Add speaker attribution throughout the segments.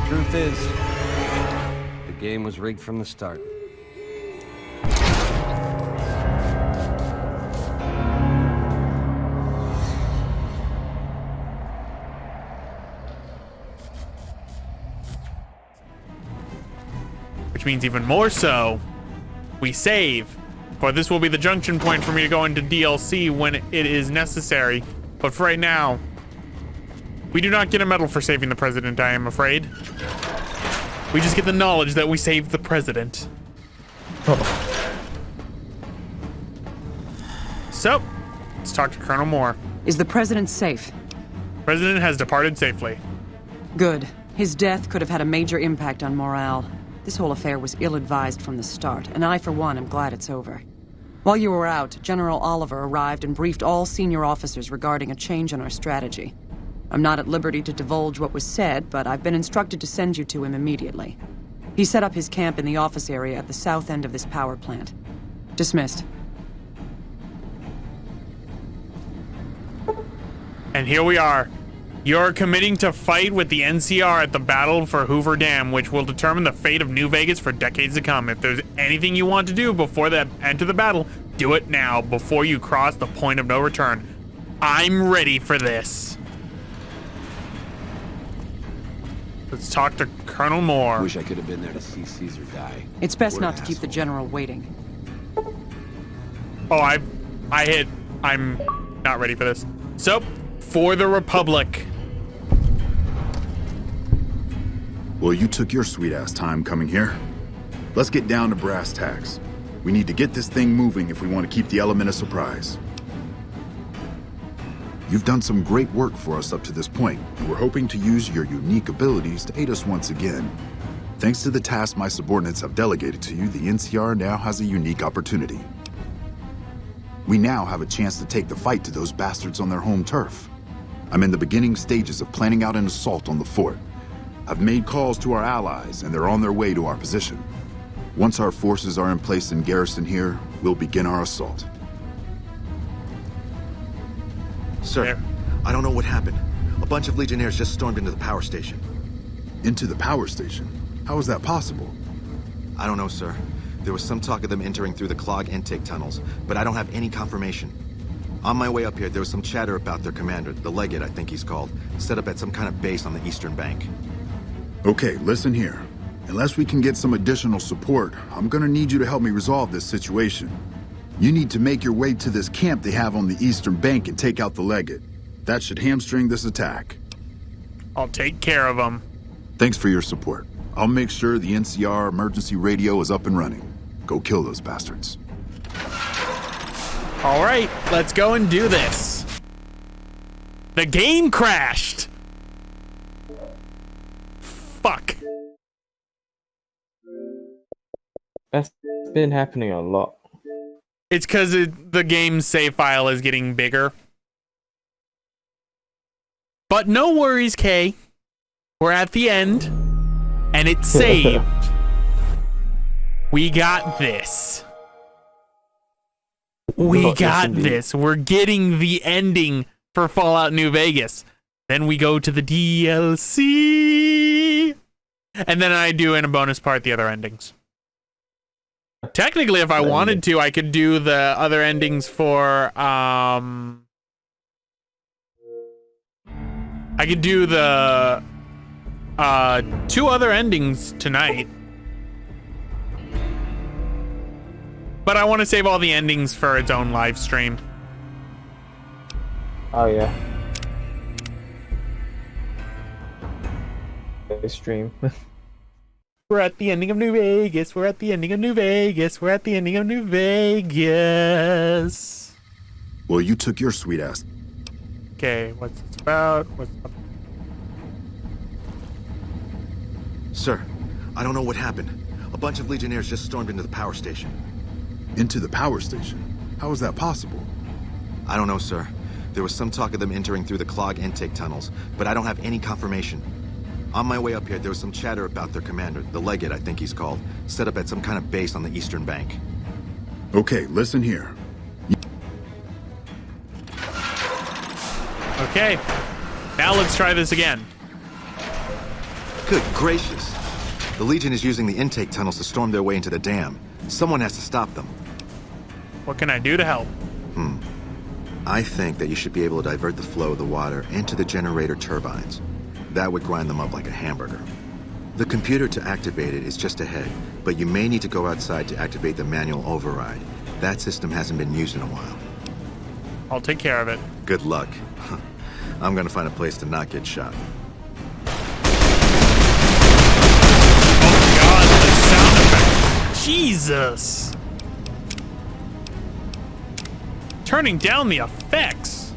Speaker 1: Truth is, the game was rigged from the start.
Speaker 2: Which means even more so, we save. For this will be the junction point for me to go into DLC when it is necessary. But for right now, we do not get a medal for saving the president, I am afraid. We just get the knowledge that we saved the president.
Speaker 3: Oh.
Speaker 2: So, let's talk to Colonel Moore.
Speaker 4: Is the president safe?
Speaker 2: President has departed safely.
Speaker 4: Good. His death could have had a major impact on morale. This whole affair was ill-advised from the start, and I, for one, am glad it's over. While you were out, General Oliver arrived and briefed all senior officers regarding a change in our strategy. I'm not at liberty to divulge what was said, but I've been instructed to send you to him immediately. He set up his camp in the office area at the south end of this power plant. Dismissed.
Speaker 2: And here we are. You're committing to fight with the NCR at the Battle for Hoover Dam, which will determine the fate of New Vegas for decades to come. If there's anything you want to do before that enter the battle, do it now, before you cross the point of no return. I'm ready for this. Let's talk to Colonel Moore.
Speaker 5: Wish I could have been there to see Caesar die.
Speaker 4: It's best
Speaker 5: What
Speaker 4: not
Speaker 5: an
Speaker 4: to keep the
Speaker 5: asshole.
Speaker 4: general waiting.
Speaker 2: Oh, I'm not ready for this. So, for the Republic.
Speaker 6: Well, you took your sweet-ass time coming here. Let's get down to brass tacks. We need to get this thing moving if we want to keep the element of surprise. You've done some great work for us up to this point, and we're hoping to use your unique abilities to aid us once again. Thanks to the task my subordinates have delegated to you, the NCR now has a unique opportunity. We now have a chance to take the fight to those bastards on their home turf. I'm in the beginning stages of planning out an assault on the fort. I've made calls to our allies, and they're on their way to our position. Once our forces are in place in garrison here, we'll begin our assault.
Speaker 7: Sir,
Speaker 2: There.
Speaker 7: I don't know what happened. A bunch of Legionnaires just stormed into the power station.
Speaker 6: Into the power station? How is that possible?
Speaker 7: I don't know, sir. There was some talk of them entering through the clog intake tunnels, but I don't have any confirmation. On my way up here, there was some chatter about their commander, the Legate, I think he's called, set up at some kind of base on the eastern bank.
Speaker 6: Okay, listen here. Unless we can get some additional support, I'm gonna need you to help me resolve this situation. You need to make your way to this camp they have on the eastern bank and take out the Legate. That should hamstring this attack.
Speaker 2: I'll take care of them.
Speaker 6: Thanks for your support. I'll make sure the NCR emergency radio is up and running. Go kill those bastards.
Speaker 2: All right, let's go and do this. The game crashed. Fuck.
Speaker 3: That's been happening a lot.
Speaker 2: It's because the game's save file is getting bigger. But no worries, Kay. We're at the end, and it's saved. We got this. We
Speaker 3: Yes,
Speaker 2: got
Speaker 3: indeed.
Speaker 2: this. We're getting the ending for Fallout New Vegas. Then we go to the DLC. And then I do in a bonus part the other endings. Technically, if I wanted to, I could do the other endings for I could do the two other endings tonight. But I want to save all the endings for its own live stream.
Speaker 3: Oh yeah. Stream.
Speaker 2: We're at the ending of New Vegas. We're at the ending of New Vegas. We're at the ending of New Vegas.
Speaker 6: Well, you took your sweet ass.
Speaker 2: Okay, what's this about? What's up?
Speaker 7: Sir, I don't know what happened. A bunch of Legionnaires just stormed into the power station.
Speaker 6: Into the power station? How is that possible?
Speaker 7: I don't know, sir. There was some talk of them entering through the clog intake tunnels, but I don't have any confirmation. On my way up here, there was some chatter about their commander, the Legate, I think he's called, set up at some kind of base on the eastern bank.
Speaker 6: Okay, listen here.
Speaker 2: Okay, now let's try this again.
Speaker 7: Good gracious. The Legion is using the intake tunnels to storm their way into the dam. Someone has to stop them.
Speaker 2: What can I do to help?
Speaker 7: I think that you should be able to divert the flow of the water into the generator turbines. That would grind them up like a hamburger. The computer to activate it is just ahead, but you may need to go outside to activate the manual override. That system hasn't been used in a while.
Speaker 2: I'll take care of it.
Speaker 7: Good luck. I'm gonna find a place to not get shot.
Speaker 2: Oh god, the sound effect. Jesus. Turning down the effects.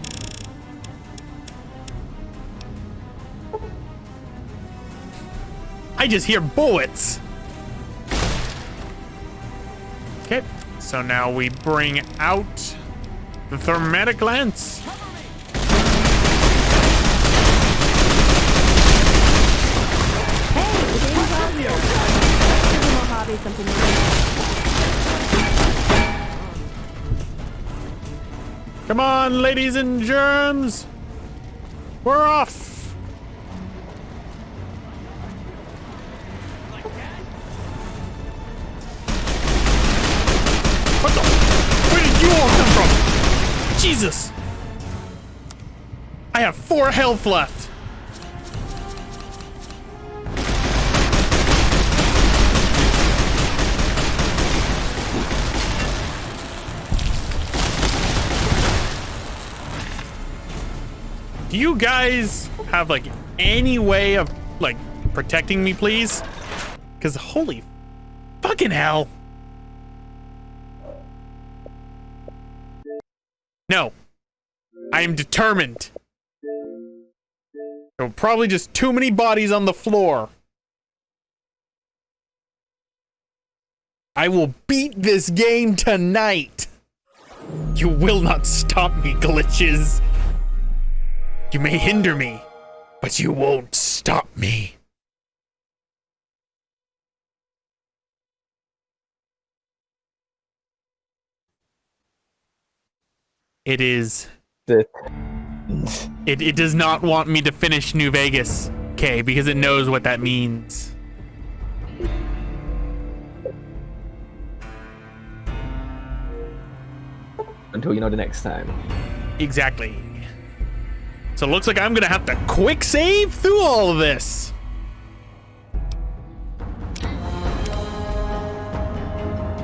Speaker 2: I just hear bullets. Okay, so now we bring out the thermatic lance. Come on, ladies and germs. We're off. What the? Where did you all come from? Jesus. I have 4 health left. Do you guys have like any way of like protecting me, please? Because holy fucking hell. No. I am determined. There were probably just too many bodies on the floor. I will beat this game tonight. You will not stop me, glitches. You may hinder me, but you won't stop me. It is. It does not want me to finish New Vegas, okay, because it knows what that means.
Speaker 3: Until you know the next time.
Speaker 2: Exactly. So it looks like I'm gonna have to quick save through all of this.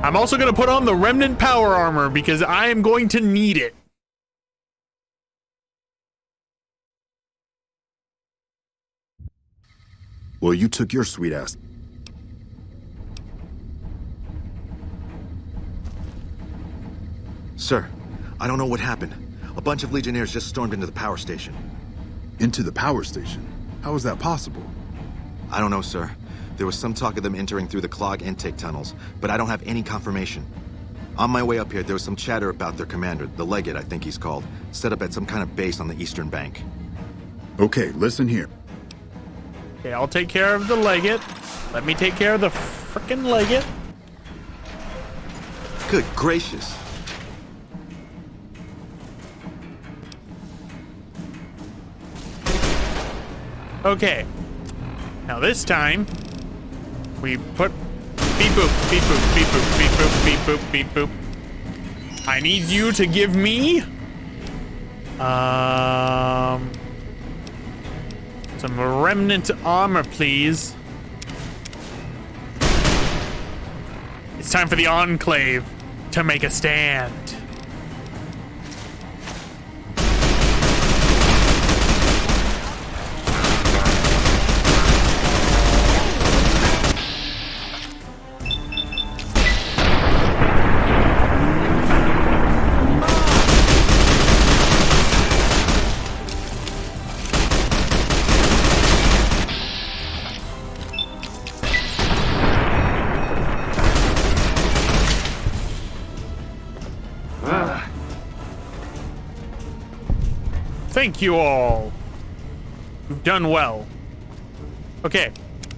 Speaker 2: I'm also gonna put on the remnant power armor because I am going to need it.
Speaker 6: Well, you took your sweet ass.
Speaker 7: Sir, I don't know what happened. A bunch of Legionnaires just stormed into the power station.
Speaker 6: Into the power station? How is that possible?
Speaker 7: I don't know, sir. There was some talk of them entering through the clog intake tunnels, but I don't have any confirmation. On my way up here, there was some chatter about their commander, the Legate, I think he's called, set up at some kind of base on the eastern bank.
Speaker 6: Okay, listen here.
Speaker 2: Okay, I'll take care of the Legate. Let me take care of the frickin' Legate.
Speaker 7: Good gracious.
Speaker 2: Okay. Now this time, we put beep boop, beep boop, beep boop, beep boop, beep boop, beep boop. I need you to give me some remnant armor, please. It's time for the Enclave to make a stand. Thank you all. You've done well. Okay,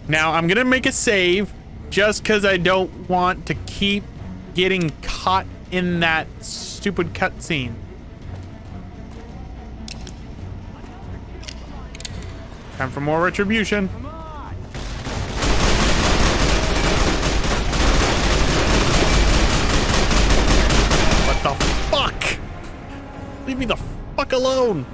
Speaker 2: now I'm gonna make a save just because I don't want to keep getting caught in that stupid cutscene. Time for more retribution. leave me the fuck alone.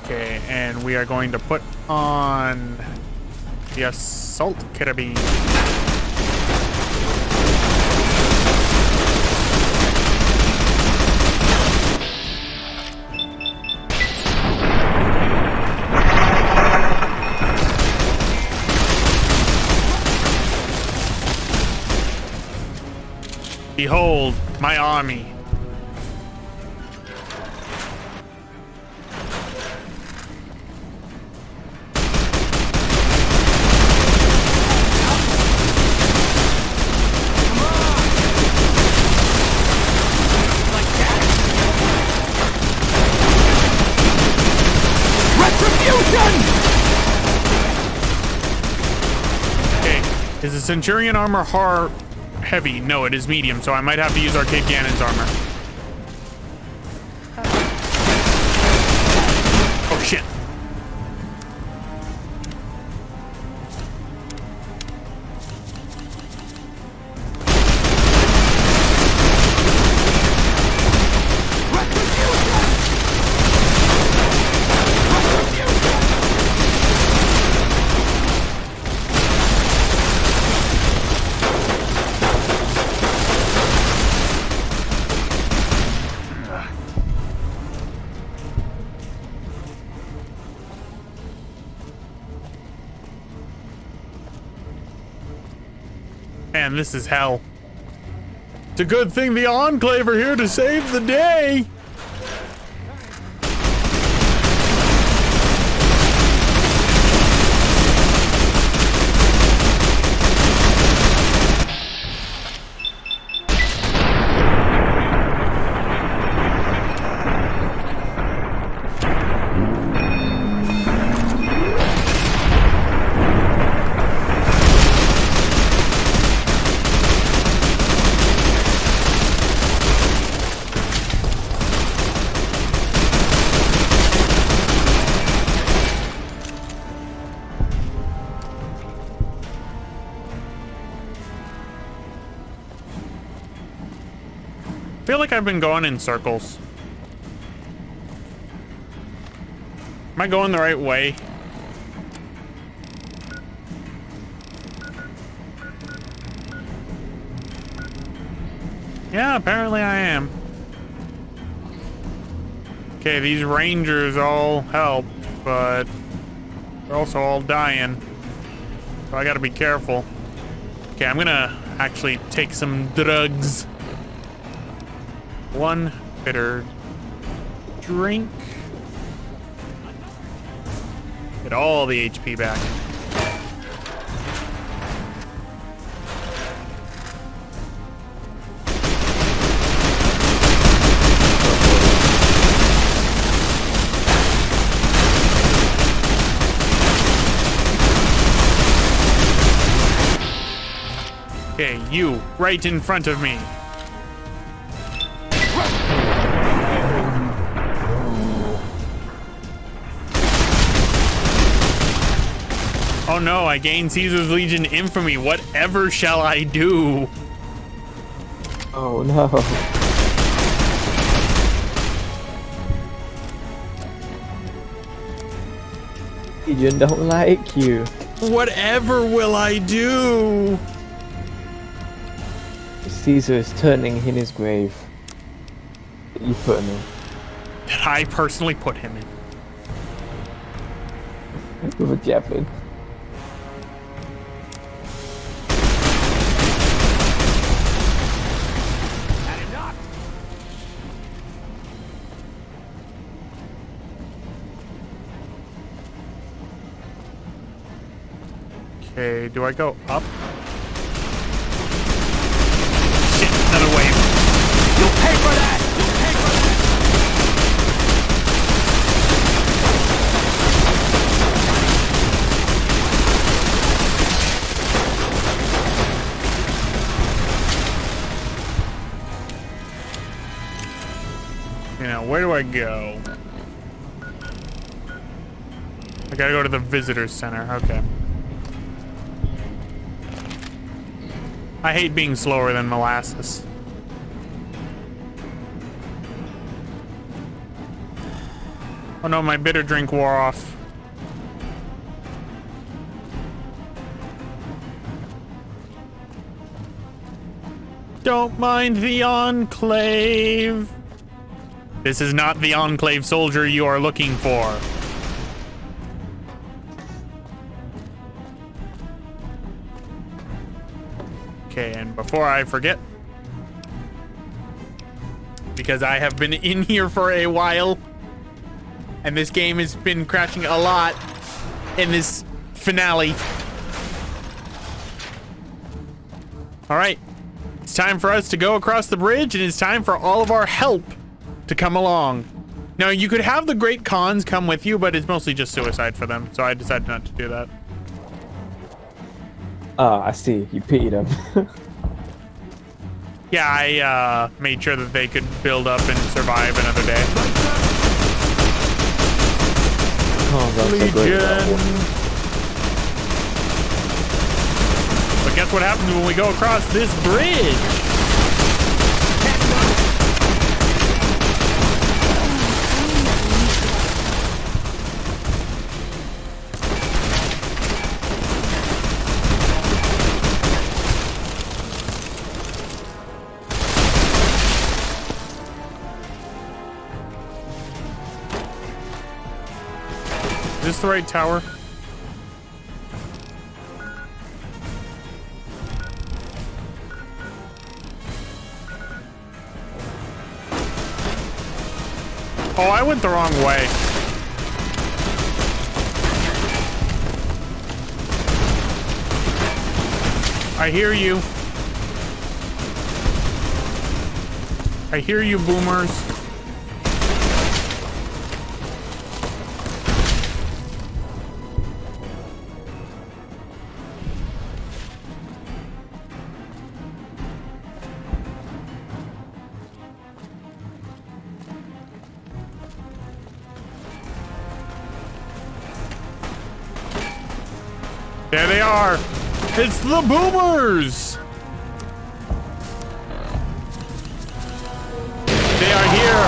Speaker 2: Okay, and we are going to put on the assault carabine. Behold, my army. Okay, is the Centurion armor heavy? No, it is medium, so I might have to use Arcade Ganon's armor. Oh shit. Man, this is hell. It's a good thing the Enclave are here to save the day. I feel like I've been going in circles. Am I going the right way? Yeah, apparently I am. Okay, these rangers all help, but they're also all dying. So I gotta be careful. Okay, I'm gonna actually take some drugs. One bitter drink. Get all the HP back. Okay, you, right in front of me. Oh no, I gained Caesar's Legion infamy. Whatever shall I do?
Speaker 3: Oh no. Legion don't like you.
Speaker 2: Whatever will I do?
Speaker 3: Caesar is turning in his grave. You put him in.
Speaker 2: That I personally put him in.
Speaker 3: With a javelin.
Speaker 2: Okay, do I go up? Shit, another wave.
Speaker 5: You'll pay for that! You'll pay for
Speaker 2: that! You know, where do I go? I gotta go to the visitor's center, okay. I hate being slower than molasses. Oh no, my bitter drink wore off. Don't mind the Enclave. This is not the Enclave soldier you are looking for. Okay, and before I forget, because I have been in here for a while, and this game has been crashing a lot in this finale. All right, it's time for us to go across the bridge, and it's time for all of our help to come along. Now, you could have the Great Khans come with you, but it's mostly just suicide for them, so I decided not to do that.
Speaker 3: Ah, I see. You pitied him.
Speaker 2: Yeah, I made sure that they could build up and survive another day.
Speaker 3: Oh, that's so great.
Speaker 2: But guess what happens when we go across this bridge? Is this the right tower? Oh, I went the wrong way. I hear you. I hear you, boomers. There they are. It's the boomers. They are here.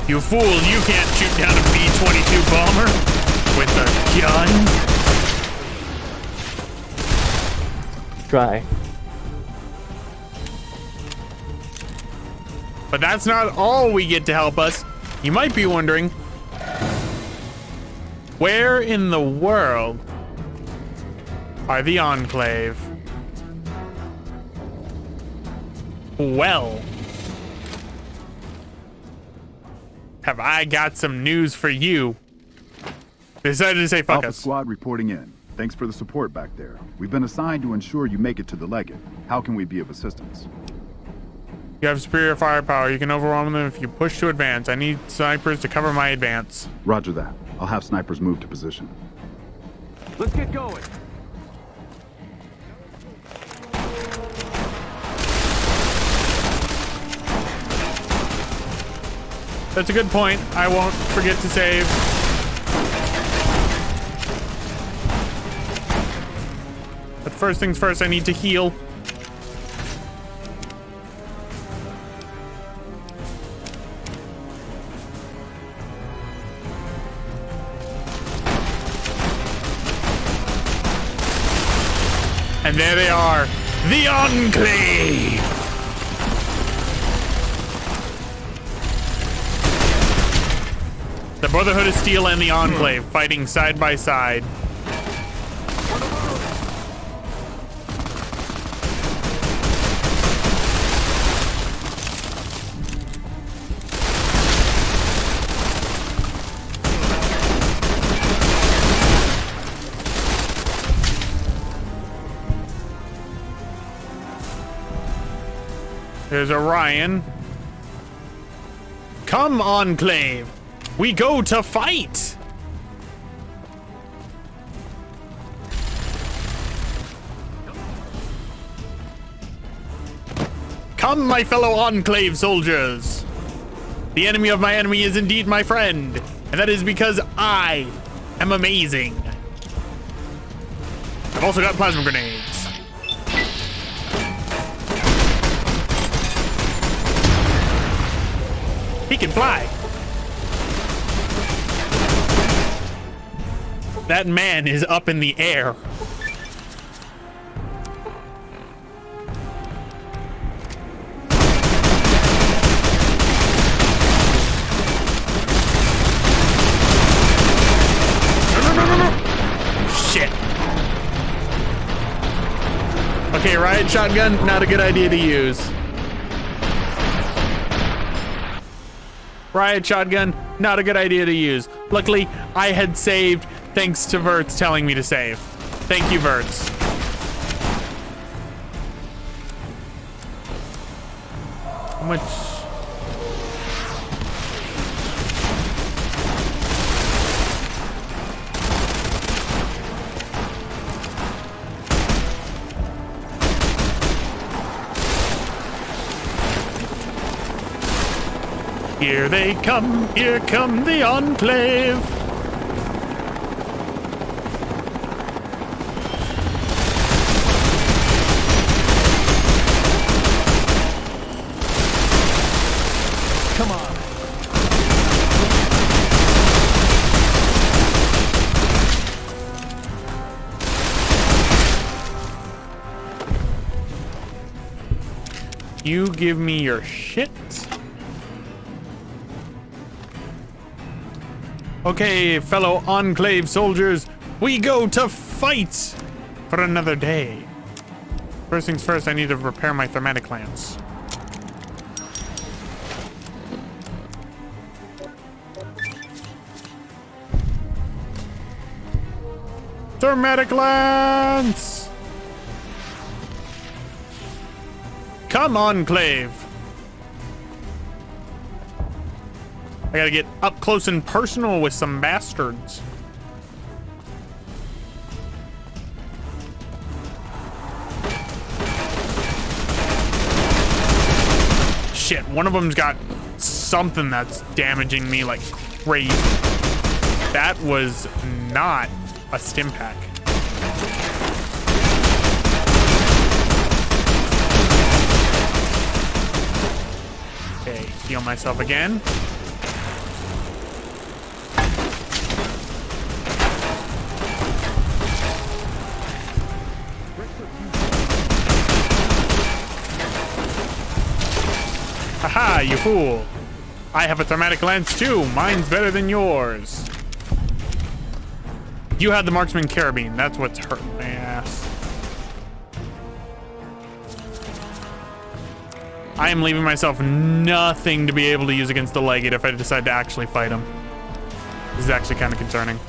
Speaker 2: You fool, you can't shoot down a B-22 bomber with a gun.
Speaker 3: Try.
Speaker 2: But that's not all we get to help us. You might be wondering, where in the world are the Enclave? Well, have I got some news for you. Decided to say fuck
Speaker 6: Alpha
Speaker 2: us.
Speaker 6: Squad reporting in. Thanks for the support back there. We've been assigned to ensure you make it to the Legate. How can we be of assistance?
Speaker 2: You have superior firepower. You can overwhelm them if you push to advance. I need snipers to cover my advance.
Speaker 6: Roger that. I'll have snipers move to position.
Speaker 5: Let's get going.
Speaker 2: That's a good point. I won't forget to save. But first things first, I need to heal. And there they are, the Enclave! The Brotherhood of Steel and the Enclave fighting side by side. There's Orion. Come, Enclave. We go to fight. Come, my fellow Enclave soldiers. The enemy of my enemy is indeed my friend, and that is because I am amazing. I've also got plasma grenades. He can fly. That man is up in the air. Shit. Okay, riot shotgun, not a good idea to use. Riot shotgun, not a good idea to use. Luckily, I had saved thanks to Verts telling me to save. Thank you, Verts. How much? Here they come, here come the Enclave. Come on. You give me your shit. Okay, fellow Enclave soldiers, we go to fight for another day. First things first, I need to repair my thermatic lance. Thermatic lance! Come on, Enclave. I gotta get up close and personal with some bastards. Shit, one of them's got something that's damaging me like crazy. That was not a stim pack. Okay, heal myself again. Haha, you fool! I have a thermatic lance too. Mine's better than yours. You had the marksman carabine. That's what's hurting my ass. I am leaving myself nothing to be able to use against the Legate if I decide to actually fight him. This is actually kind of concerning.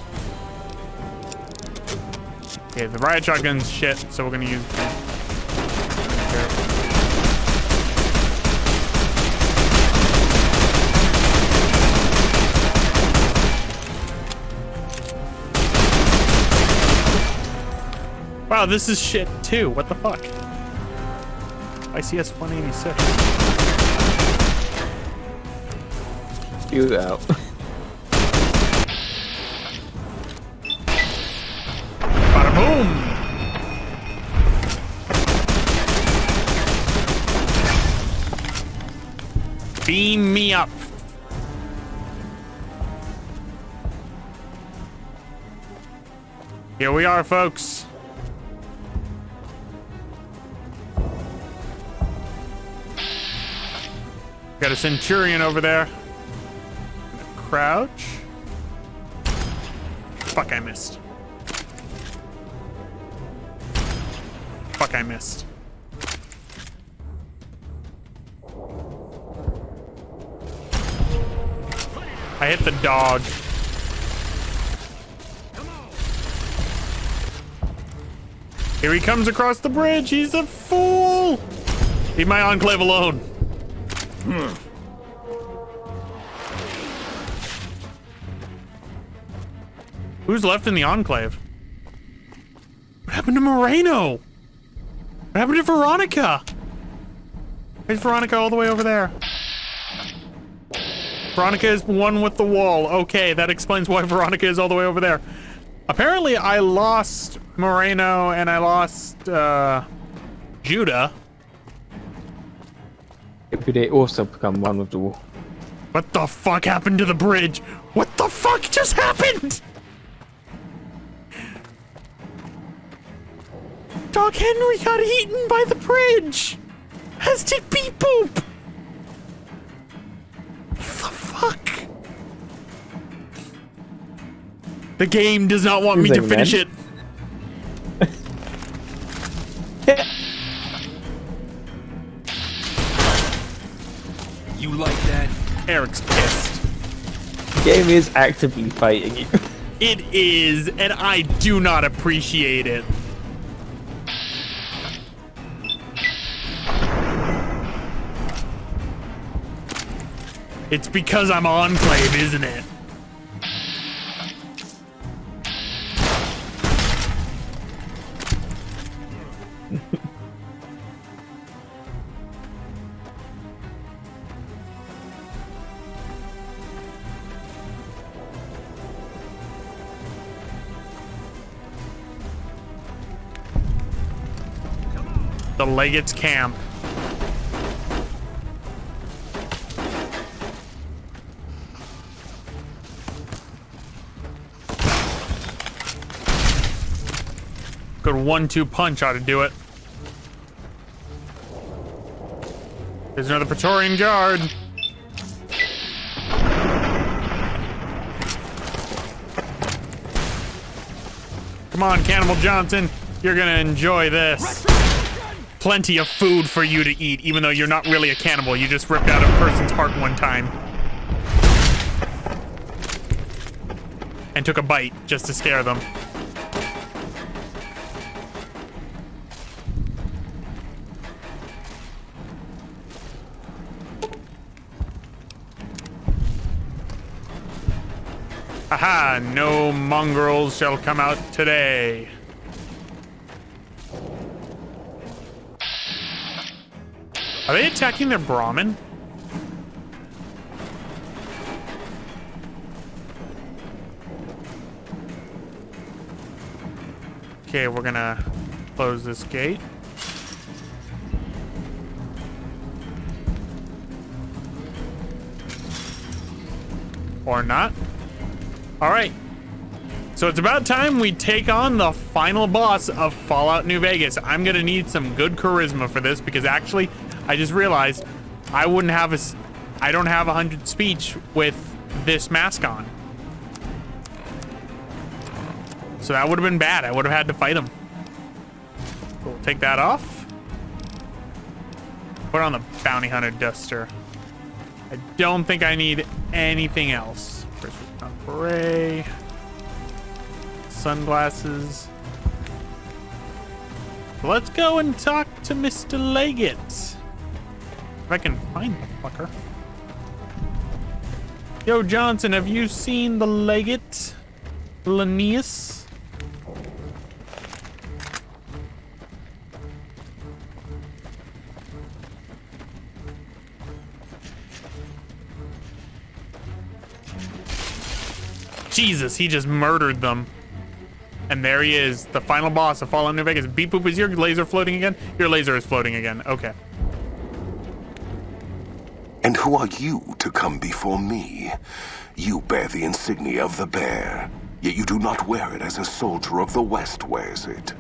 Speaker 2: Okay, the riot shotgun's shit, so we're gonna use. Wow, this is shit too. What the fuck? ICS 186.
Speaker 3: You out.
Speaker 2: Bada boom! Beam me up. Here we are, folks. Got a Centurion over there. Crouch. Fuck, I missed. Fuck, I missed. I hit the dog. Here he comes across the bridge. He's a fool. Leave my Enclave alone. Who's left in the Enclave? What happened to Moreno? What happened to Veronica? Where's Veronica all the way over there? Veronica is one with the wall. Okay, that explains why Veronica is all the way over there. Apparently, I lost Moreno and I lost Judah.
Speaker 3: Maybe they also become one with the wall.
Speaker 2: What the fuck happened to the bridge? What the fuck just happened? Doc Henry got eaten by the bridge! As did Beep Boop! What the fuck? The game does not want me to finish it.
Speaker 5: You like that?
Speaker 2: Eric's pissed.
Speaker 3: The game is actively fighting you.
Speaker 2: It is, and I do not appreciate it. It's because I'm Enclave, isn't it? The Legates camp. Good 1-2 punch ought to do it. There's another Praetorian Guard. Come on, Cannibal Johnson. You're gonna enjoy this. Plenty of food for you to eat, even though you're not really a cannibal. You just ripped out a person's heart one time. And took a bite just to scare them. Aha! No mongrels shall come out today. Are they attacking their Brahmin? Okay, we're gonna close this gate. Or not. All right. So it's about time we take on the final boss of Fallout New Vegas. I'm gonna need some good charisma for this because actually, I just realized I don't have 100 speech with this mask on. So that would have been bad. I would have had to fight him. So we'll take that off. Put on the bounty hunter duster. I don't think I need anything else. First beret. Sunglasses. Let's go and talk to Mr. Leggett. If I can find the fucker. Yo, Johnson, have you seen the Leggett? Linnaeus? Jesus, he just murdered them. And there he is, the final boss of Fallout New Vegas. Beep Boop, is your laser floating again? Your laser is floating again. Okay.
Speaker 8: And who are you to come before me? You bear the insignia of the bear, yet you do not wear it as a soldier of the West wears it.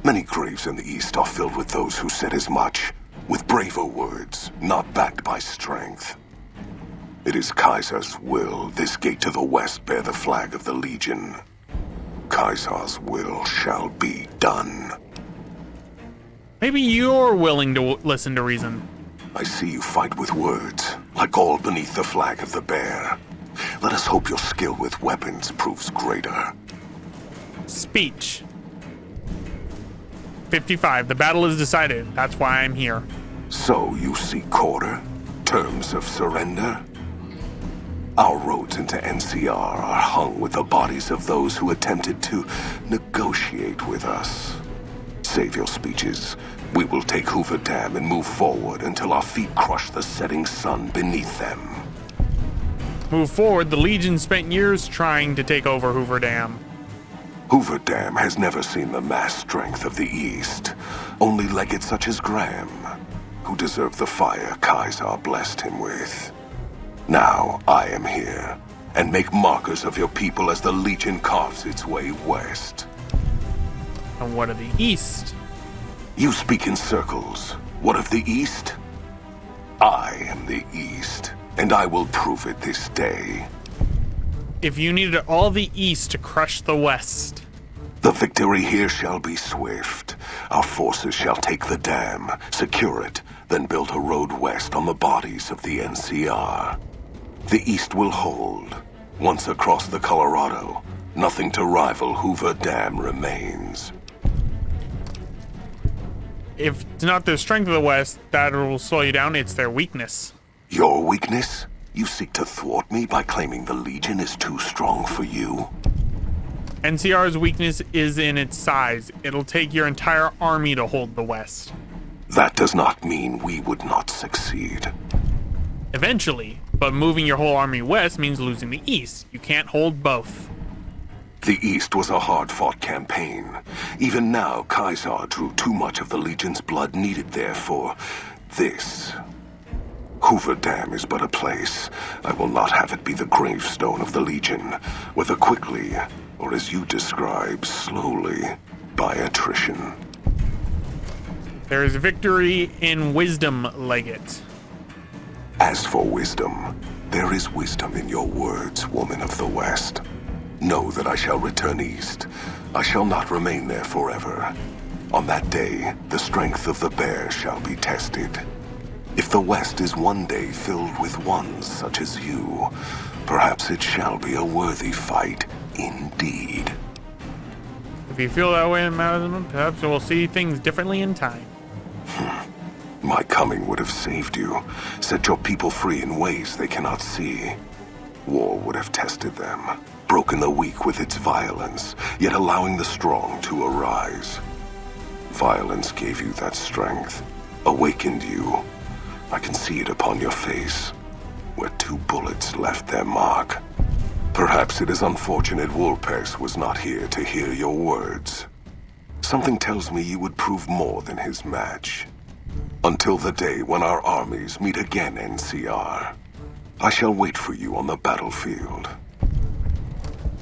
Speaker 8: Many graves in the East are filled with those who said as much, with braver words, not backed by strength. It is Kaiser's will this gate to the west bear the flag of the Legion. Kaiser's will shall be done.
Speaker 2: Maybe you're willing to listen to reason.
Speaker 8: I see you fight with words, like all beneath the flag of the bear. Let us hope your skill with weapons proves greater.
Speaker 2: Speech. 55. The battle is decided. That's why I'm here.
Speaker 8: So you seek quarter? Terms of surrender? Our roads into NCR are hung with the bodies of those who attempted to negotiate with us. Save your speeches. We will take Hoover Dam and move forward until our feet crush the setting sun beneath them.
Speaker 2: Move forward. The Legion spent years trying to take over Hoover Dam.
Speaker 8: Hoover Dam has never seen the mass strength of the East. Only legates such as Graham. who deserve the fire Kaisar blessed him with. Now I am here, and make markers of your people as the Legion carves its way west.
Speaker 2: And what of the east?
Speaker 8: You speak in circles. What of the East? I am the East, and I will prove it this day.
Speaker 2: If you needed all the east to crush the west.
Speaker 8: The victory here shall be swift. Our forces shall take the dam, secure it, then build a road west on the bodies of the NCR. The East will hold. Once across the Colorado, nothing to rival Hoover Dam remains.
Speaker 2: If it's not the strength of the west that will slow you down, it's their weakness.
Speaker 8: Your weakness? You seek to thwart me by claiming the Legion is too strong for you?
Speaker 2: NCR's weakness is in its size. It'll take your entire army to hold the west.
Speaker 8: That does not mean we would not succeed.
Speaker 2: Eventually, but moving your whole army west means losing the east. You can't hold both.
Speaker 8: The East was a hard-fought campaign. Even now, Kaisar drew too much of the Legion's blood needed there for this. Hoover Dam is but a place. I will not have it be the gravestone of the Legion, whether quickly, or as you describe, slowly, by attrition.
Speaker 2: There is victory in wisdom, Legate.
Speaker 8: As for wisdom, there is wisdom in your words, woman of the West. Know that I shall return east. I shall not remain there forever. On that day, the strength of the bear shall be tested. If the West is one day filled with ones such as you, perhaps it shall be a worthy fight indeed.
Speaker 2: If you feel that way, Madam, perhaps we'll see things differently in time.
Speaker 8: My coming would have saved you, set your people free in ways they cannot see. War would have tested them, broken the weak with its violence, yet allowing the strong to arise. Violence gave you that strength, awakened you. I can see it upon your face, where 2 bullets left their mark. Perhaps it is unfortunate Wolpers was not here to hear your words. Something tells me you would prove more than his match. Until the day when our armies meet again, NCR. I shall wait for you on the battlefield.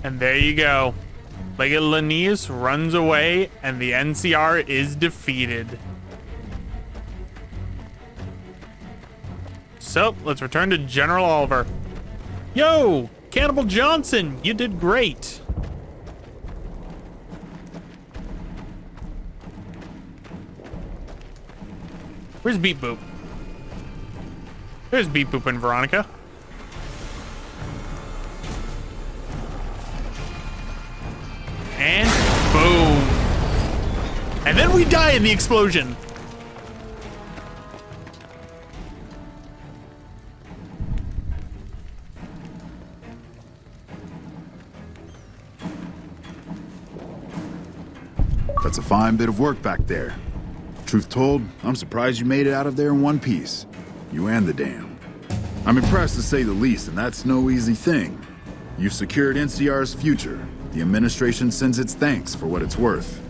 Speaker 2: And there you go. Legate Linnaeus runs away, and the NCR is defeated. So, let's return to General Oliver. Yo, Cannibal Johnson, you did great. Where's Beep Boop? There's Beep Boop and Veronica. And boom. And then we die in the explosion.
Speaker 6: That's a fine bit of work back there. Truth told, I'm surprised you made it out of there in one piece. You and the dam. I'm impressed to say the least, and that's no easy thing. You've secured NCR's future. The administration sends its thanks for what it's worth.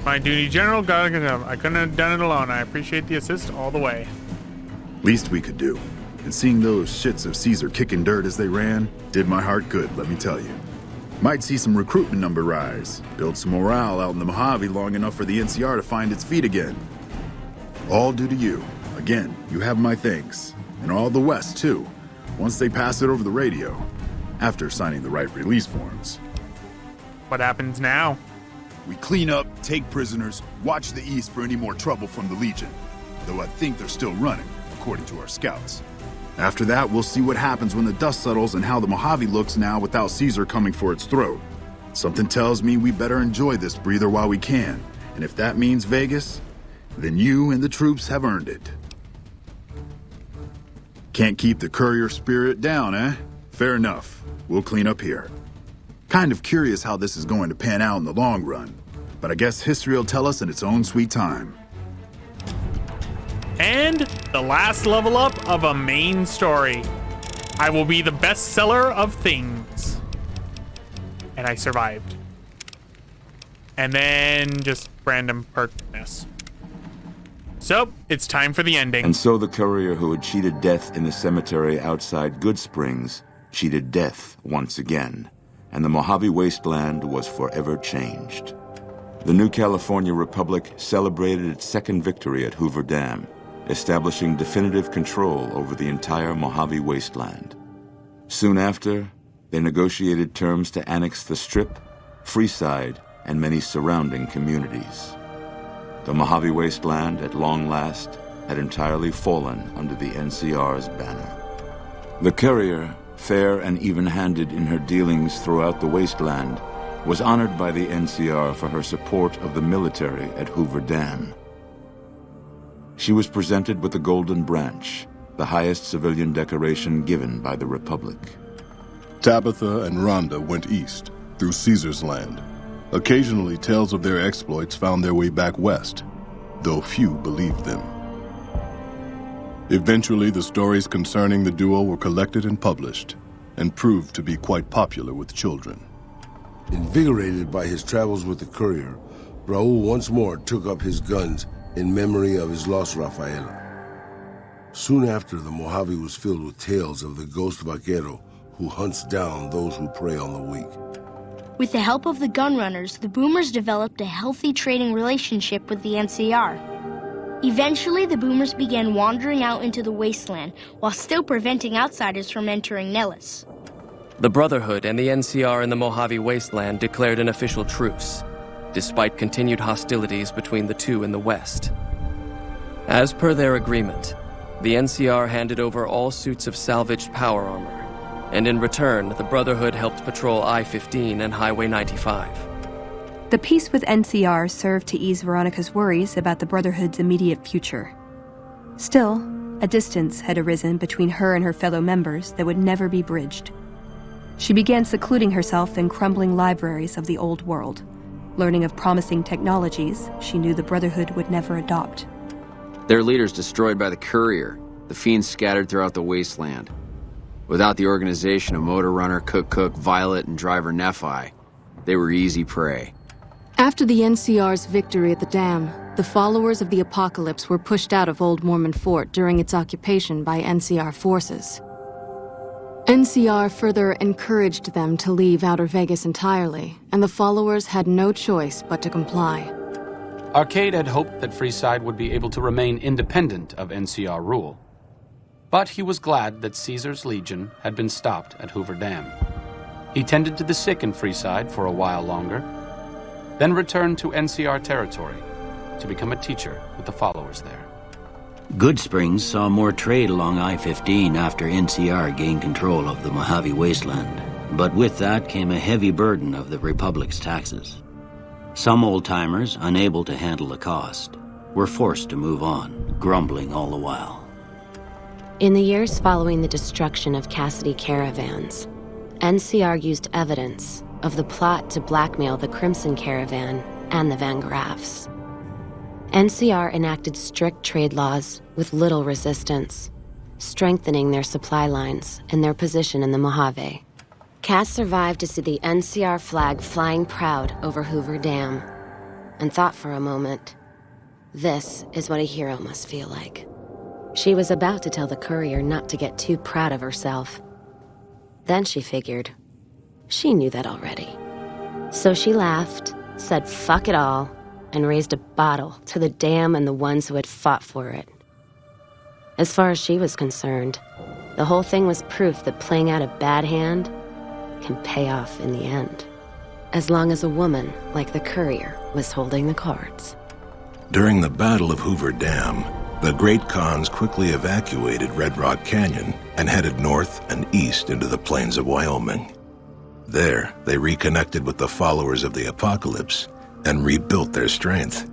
Speaker 2: My duty, General. I couldn't have done it alone. I appreciate the assist all the way.
Speaker 6: Least we could do. And seeing those shits of Caesar kicking dirt as they ran did my heart good, let me tell you. Might see some recruitment number rise, build some morale out in the Mojave long enough for the NCR to find its feet again. All due to you. Again, you have my thanks. And all the West, too, once they pass it over the radio, after signing the right release forms.
Speaker 2: What happens now?
Speaker 6: We clean up, take prisoners, watch the East for any more trouble from the Legion. Though I think they're still running, according to our scouts. After that, we'll see what happens when the dust settles and how the Mojave looks now without Caesar coming for its throat. Something tells me we better enjoy this breather while we can. And if that means Vegas, then you and the troops have earned it. Can't keep the courier spirit down, eh? Fair enough. We'll clean up here. Kind of curious how this is going to pan out in the long run, but I guess history will tell us in its own sweet time.
Speaker 2: And the last level up of a main story. I will be the bestseller of things. And I survived. And then just random perkness. So, it's time for the ending.
Speaker 9: And so the courier who had cheated death in the cemetery outside Good Springs cheated death once again, and the Mojave Wasteland was forever changed. The new California Republic celebrated its second victory at Hoover Dam, establishing definitive control over the entire Mojave Wasteland. Soon after, they negotiated terms to annex the Strip, Freeside, and many surrounding communities. The Mojave Wasteland, at long last, had entirely fallen under the NCR's banner. The courier, fair and even-handed in her dealings throughout the wasteland, was honored by the NCR for her support of the military at Hoover Dam. She was presented with the Golden Branch, the highest civilian decoration given by the Republic.
Speaker 10: Tabitha and Rhonda went east, through Caesar's land. Occasionally, tales of their exploits found their way back west, though few believed them. Eventually, the stories concerning the duo were collected and published, and proved to be quite popular with children.
Speaker 11: Invigorated by his travels with the courier, Raul once more took up his guns in memory of his lost Rafaela. Soon after, the Mojave was filled with tales of the ghost vaquero who hunts down those who prey on the weak.
Speaker 12: With the help of the gunrunners, the Boomers developed a healthy trading relationship with the NCR. Eventually, the Boomers began wandering out into the wasteland while still preventing outsiders from entering Nellis.
Speaker 13: The Brotherhood and the NCR in the Mojave Wasteland declared an official truce, despite continued hostilities between the two in the west. As per their agreement, the NCR handed over all suits of salvaged power armor, and in return, the Brotherhood helped patrol I-15 and Highway 95.
Speaker 14: The peace with NCR served to ease Veronica's worries about the Brotherhood's immediate future. Still, a distance had arisen between her and her fellow members that would never be bridged. She began secluding herself in crumbling libraries of the old world, learning of promising technologies she knew the Brotherhood would never adopt.
Speaker 15: Their leaders destroyed by the courier, the fiends scattered throughout the wasteland. Without the organization of Motor Runner, Cook, Violet, and Driver Nephi, they were easy prey.
Speaker 16: After the NCR's victory at the dam, the followers of the Apocalypse were pushed out of Old Mormon Fort during its occupation by NCR forces. NCR further encouraged them to leave Outer Vegas entirely, and the followers had no choice but to comply.
Speaker 17: Arcade had hoped that Freeside would be able to remain independent of NCR rule. But he was glad that Caesar's Legion had been stopped at Hoover Dam. He tended to the sick in Freeside for a while longer, then returned to NCR territory to become a teacher with the followers there.
Speaker 18: Good Springs saw more trade along I-15 after NCR gained control of the Mojave Wasteland. But with that came a heavy burden of the Republic's taxes. Some old-timers, unable to handle the cost, were forced to move on, grumbling all the while.
Speaker 19: In the years following the destruction of Cassidy caravans, NCR used evidence of the plot to blackmail the Crimson Caravan and the Van Graffs. NCR enacted strict trade laws with little resistance, strengthening their supply lines and their position in the Mojave. Cass survived to see the NCR flag flying proud over Hoover Dam, and thought for a moment, this is what a hero must feel like. She was about to tell the courier not to get too proud of herself. Then she figured, she knew that already. So she laughed, said fuck it all, and raised a bottle to the dam and the ones who had fought for it. As far as she was concerned, the whole thing was proof that playing out a bad hand can pay off in the end, as long as a woman like the courier was holding the cards.
Speaker 8: During the Battle of Hoover Dam, the Great Khans quickly evacuated Red Rock Canyon and headed north and east into the plains of Wyoming. There, they reconnected with the followers of the Apocalypse and rebuilt their strength.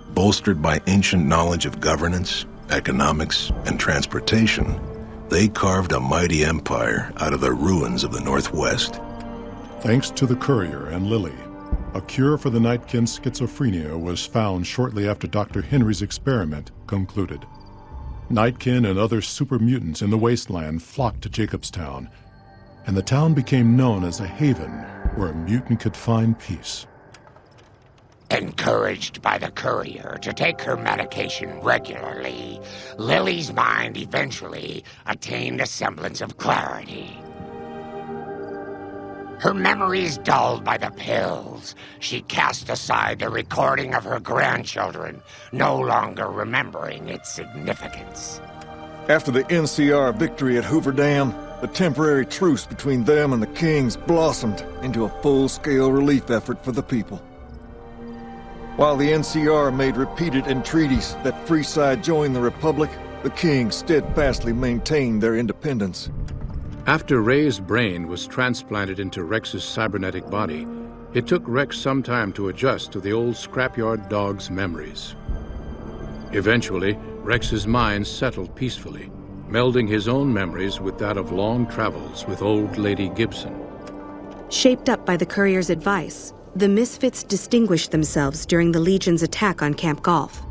Speaker 8: Bolstered by ancient knowledge of governance, economics, and transportation, they carved a mighty empire out of the ruins of the Northwest.
Speaker 10: Thanks to the courier and Lily, a cure for the Nightkin's schizophrenia was found shortly after Dr. Henry's experiment concluded. Nightkin and other super mutants in the wasteland flocked to Jacobstown, and the town became known as a haven where a mutant could find peace.
Speaker 20: Encouraged by the courier to take her medication regularly, Lily's mind eventually attained a semblance of clarity. Her memories dulled by the pills, she cast aside the recording of her grandchildren, no longer remembering its significance.
Speaker 21: After the NCR victory at Hoover Dam, the temporary truce between them and the Kings blossomed into a full-scale relief effort for the people. While the NCR made repeated entreaties that Freeside join the Republic, the Kings steadfastly maintained their independence.
Speaker 22: After Ray's brain was transplanted into Rex's cybernetic body, it took Rex some time to adjust to the old scrapyard dog's memories. Eventually, Rex's mind settled peacefully, melding his own memories with that of long travels with old Lady Gibson.
Speaker 23: Shaped up by the courier's advice, the Misfits distinguished themselves during the Legion's attack on Camp Golf.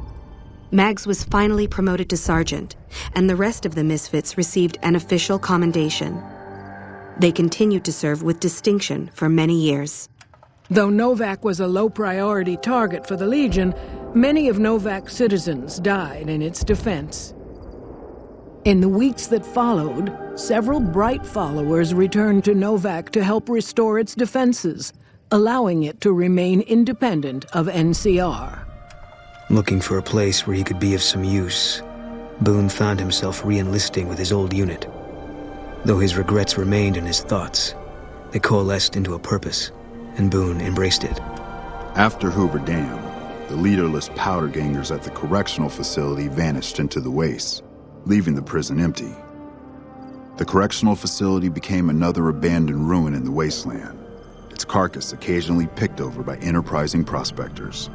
Speaker 23: Mags was finally promoted to sergeant, and the rest of the Misfits received an official commendation. They continued to serve with distinction for many years.
Speaker 24: Though Novak was a low-priority target for the Legion, many of Novak's citizens died in its defense. In the weeks that followed, several bright followers returned to Novak to help restore its defenses, allowing it to remain independent of NCR.
Speaker 25: Looking for a place where he could be of some use, Boone found himself re-enlisting with his old unit. Though his regrets remained in his thoughts, they coalesced into a purpose, and Boone embraced it.
Speaker 6: After Hoover Dam, the leaderless powder gangers at the correctional facility vanished into the wastes, leaving the prison empty. The correctional facility became another abandoned ruin in the wasteland, its carcass occasionally picked over by enterprising prospectors.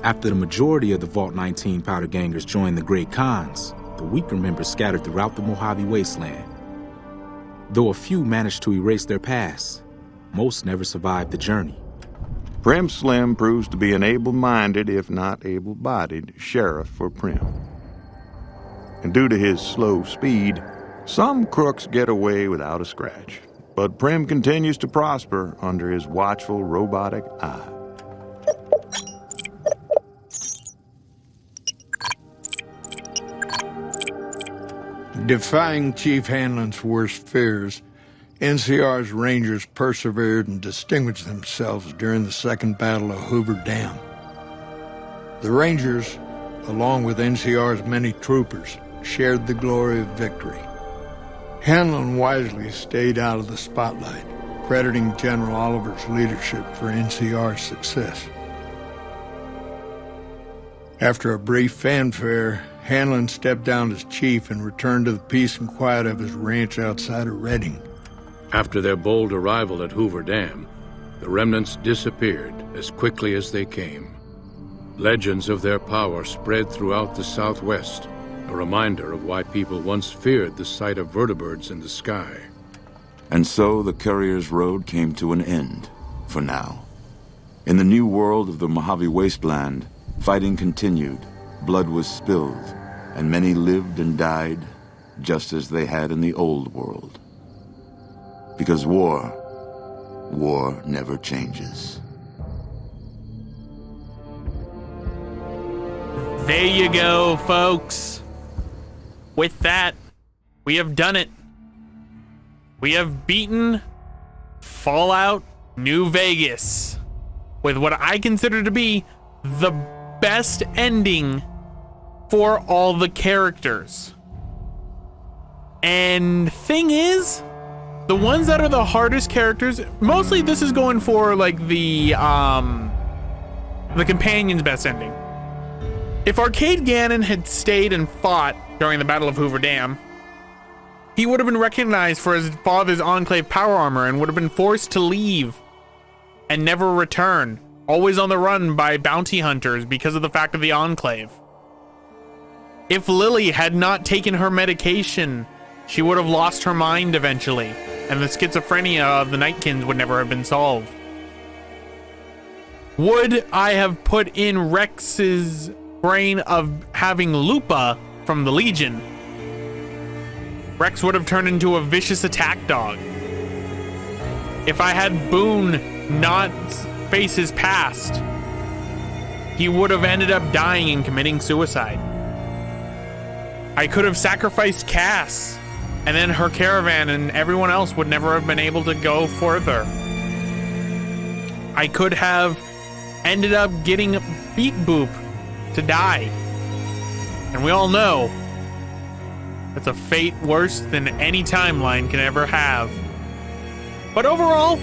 Speaker 26: After the majority of the Vault 19 powder gangers joined the Great Khans, the weaker members scattered throughout the Mojave Wasteland. Though a few managed to erase their past, most never survived the journey.
Speaker 27: Prim Slim proves to be an able-minded, if not able-bodied, sheriff for Prim. And due to his slow speed, some crooks get away without a scratch. But Prim continues to prosper under his watchful robotic eye.
Speaker 28: Defying Chief Hanlon's worst fears, NCR's Rangers persevered and distinguished themselves during the Second Battle of Hoover Dam. The Rangers, along with NCR's many troopers, shared the glory of victory. Hanlon wisely stayed out of the spotlight, crediting General Oliver's leadership for NCR's success. After a brief fanfare, Hanlon stepped down as chief and returned to the peace and quiet of his ranch outside of Redding.
Speaker 22: After their bold arrival at Hoover Dam, the remnants disappeared as quickly as they came. Legends of their power spread throughout the Southwest, a reminder of why people once feared the sight of vertibirds in the sky.
Speaker 9: And so the Courier's Road came to an end, for now. In the new world of the Mojave Wasteland, fighting continued, blood was spilled, and many lived and died just as they had in the old world. Because war never changes.
Speaker 2: There you go, folks. With that, we have done it. We have beaten Fallout New Vegas with what I consider to be the best ending for all the characters. And thing is, the ones that are the hardest characters, mostly this is going for like the companion's best ending. If Arcade Gannon had stayed and fought during the Battle of Hoover Dam, he would have been recognized for his father's Enclave power armor and would have been forced to leave and never return, always on the run by bounty hunters because of the fact of the Enclave. If Lily had not taken her medication, she would have lost her mind eventually, and the schizophrenia of the Nightkins would never have been solved. Would I have put in Rex's brain of having Lupa from the Legion, Rex would have turned into a vicious attack dog. If I had Boone not face his past, he would have ended up dying and committing suicide. I could have sacrificed Cass, and then her caravan and everyone else would never have been able to go further. I could have ended up getting Beat Boop to die. And we all know that's a fate worse than any timeline can ever have. But overall,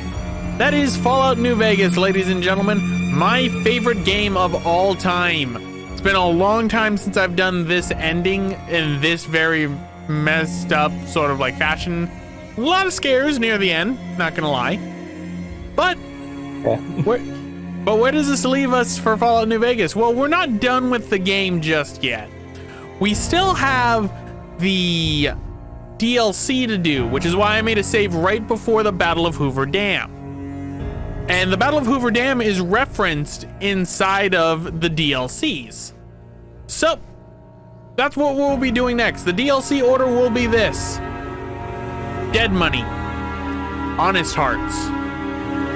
Speaker 2: that is Fallout New Vegas, ladies and gentlemen. My favorite game of all time. It's been a long time since I've done this ending in this very messed up sort of like fashion. A lot of scares near the end, not gonna lie. But where does this leave us for Fallout New Vegas? Well, we're not done with the game just yet. We still have the DLC to do, which is why I made a save right before the Battle of Hoover Dam. And the Battle of Hoover Dam is referenced inside of the DLCs. So, that's what we'll be doing next. The DLC order will be this: Dead Money, Honest Hearts,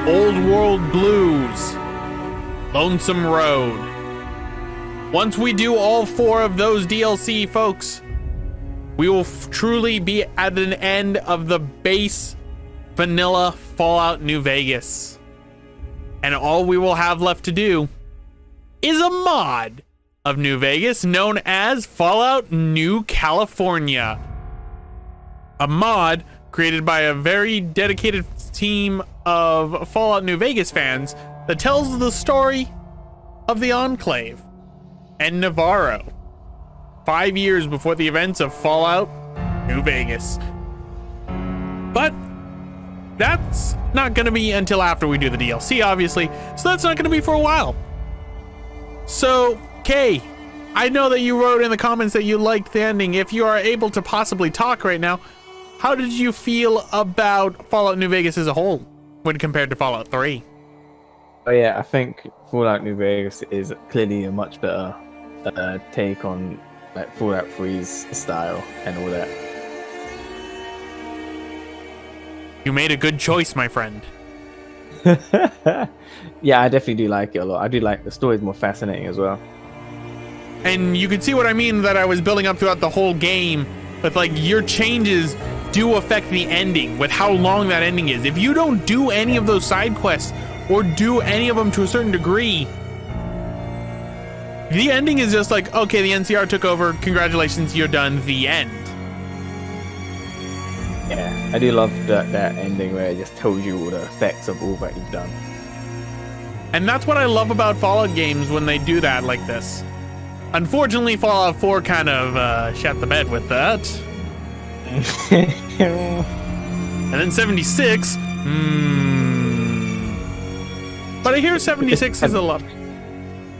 Speaker 2: Old World Blues, Lonesome Road. Once we do all 4 of those DLC, folks, we will truly be at an end of the base vanilla Fallout New Vegas. And all we will have left to do is a mod of New Vegas known as Fallout New California. A mod created by a very dedicated team of Fallout New Vegas fans that tells the story of the Enclave and Navarro 5 years before the events of Fallout New Vegas. But that's not going to be until after we do the DLC, obviously, so that's not going to be for a while. So, Kay, I know that you wrote in the comments that you liked the ending. If you are able to possibly talk right now, how did you feel about Fallout New Vegas as a whole when compared to Fallout 3?
Speaker 1: Oh yeah, I think Fallout New Vegas is clearly a much better take on like Fallout 3's style and all that.
Speaker 2: You made a good choice, my friend.
Speaker 1: Yeah, I definitely do like it a lot. I do like the story's more fascinating as well.
Speaker 2: And you can see what I mean that I was building up throughout the whole game, but like your changes do affect the ending with how long that ending is. If you don't do any of those side quests or do any of them to a certain degree, the ending is just like, okay, the NCR took over, congratulations, you're done, the end.
Speaker 1: Yeah, I do love that ending where it just tells you all the effects of all that you've done.
Speaker 2: And that's what I love about Fallout games when they do that like this. Unfortunately, Fallout 4 kind of shut the bed with that. And then 76. But I hear 76 is a lot.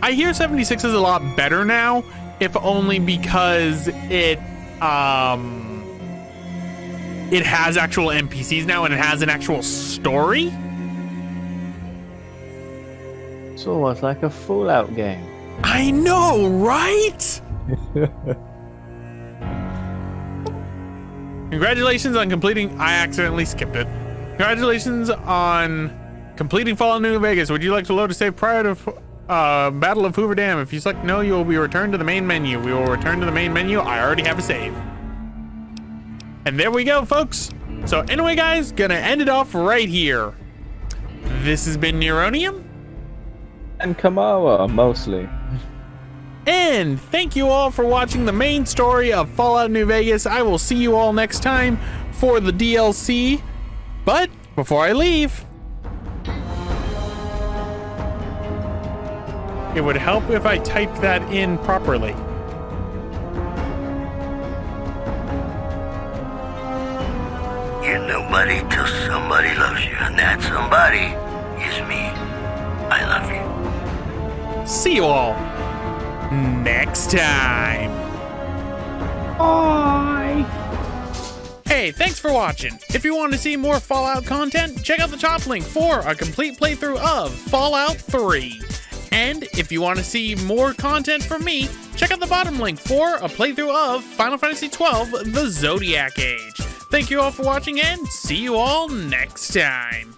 Speaker 2: I hear 76 is a lot better now, if only because it has actual NPCs now and it has an actual story.
Speaker 1: It's almost like a Fallout game.
Speaker 2: I know, right? Congratulations on completing... I accidentally skipped it. Congratulations on completing Fallout New Vegas. Would you like to load a save prior to Battle of Hoover Dam? If you select no, you will be returned to the main menu. We will return to the main menu. I already have a save. And there we go, folks. So anyway, guys, gonna end it off right here. This has been Neronium.
Speaker 1: And Kamara, mostly.
Speaker 2: And thank you all for watching the main story of Fallout New Vegas. I will see you all next time for the DLC. But before I leave, it would help if I typed that in properly.
Speaker 3: You're nobody till somebody loves you, and that somebody is me. I love you.
Speaker 2: See you all next time.
Speaker 1: Bye.
Speaker 2: Hey, thanks for watching. If you want to see more Fallout content, check out the top link for a complete playthrough of Fallout 3. And if you want to see more content from me, check out the bottom link for a playthrough of Final Fantasy XII: The Zodiac Age. Thank you all for watching and see you all next time.